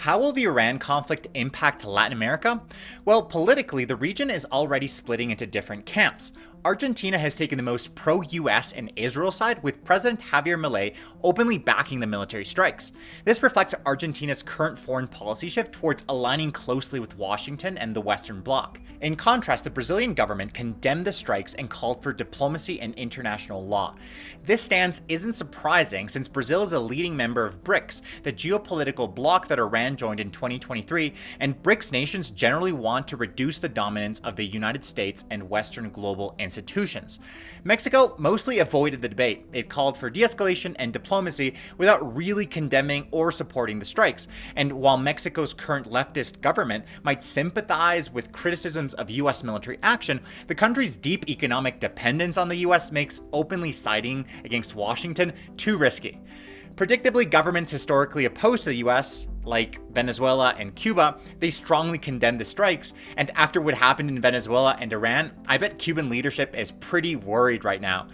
How will the Iran conflict impact Latin America? Well, politically, the region is already splitting into different camps. Argentina has taken the most pro-US and Israel side, with President Javier Milei openly backing the military strikes. This reflects Argentina's current foreign policy shift towards aligning closely with Washington and the Western Bloc. In contrast, the Brazilian government condemned the strikes and called for diplomacy and international law. This stance isn't surprising since Brazil is a leading member of BRICS, the geopolitical bloc that Iran joined in 2023, and BRICS nations generally want to reduce the dominance of the United States and Western global institutions. Mexico mostly avoided the debate. It called for de-escalation and diplomacy without really condemning or supporting the strikes. And while Mexico's current leftist government might sympathize with criticisms of US military action, the country's deep economic dependence on the US makes openly siding against Washington too risky. Predictably, governments historically opposed to the US, like Venezuela and Cuba, they strongly condemned the strikes, and after what happened in Venezuela and Iran, I bet Cuban leadership is pretty worried right now.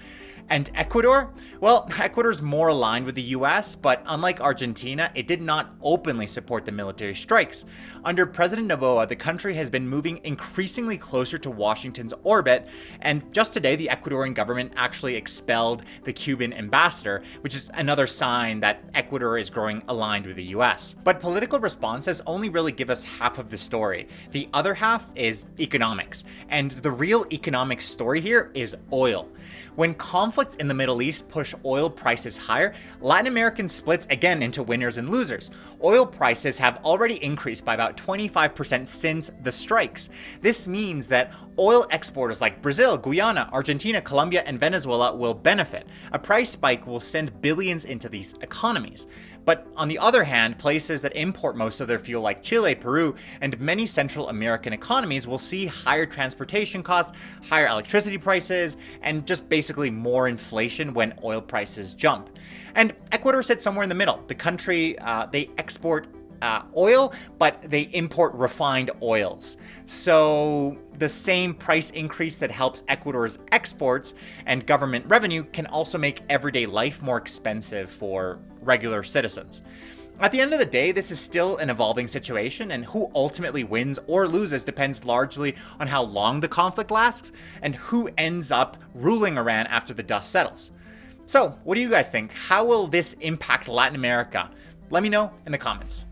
And Ecuador? Well, Ecuador's more aligned with the US, but unlike Argentina, it did not openly support the military strikes. Under President Noboa, the country has been moving increasingly closer to Washington's orbit, and just today, the Ecuadorian government actually expelled the Cuban ambassador, which is another sign that Ecuador is growing aligned with the US. But political responses only really give us half of the story. The other half is economics, and the real economic story here is oil. When conflicts in the Middle East push oil prices higher, Latin American splits again into winners and losers. Oil prices have already increased by about 25% since the strikes. This means that oil exporters like Brazil, Guyana, Argentina, Colombia, and Venezuela will benefit. A price spike will send billions into these economies. But on the other hand, places that import most of their fuel like Chile, Peru, and many Central American economies will see higher transportation costs, higher electricity prices, and just basically more inflation when oil prices jump. And Ecuador sits somewhere in the middle. The country, they export oil, but they import refined oils. So the same price increase that helps Ecuador's exports and government revenue can also make everyday life more expensive for regular citizens. At the end of the day, this is still an evolving situation, and who ultimately wins or loses depends largely on how long the conflict lasts and who ends up ruling Iran after the dust settles. So, what do you guys think? How will this impact Latin America? Let me know in the comments.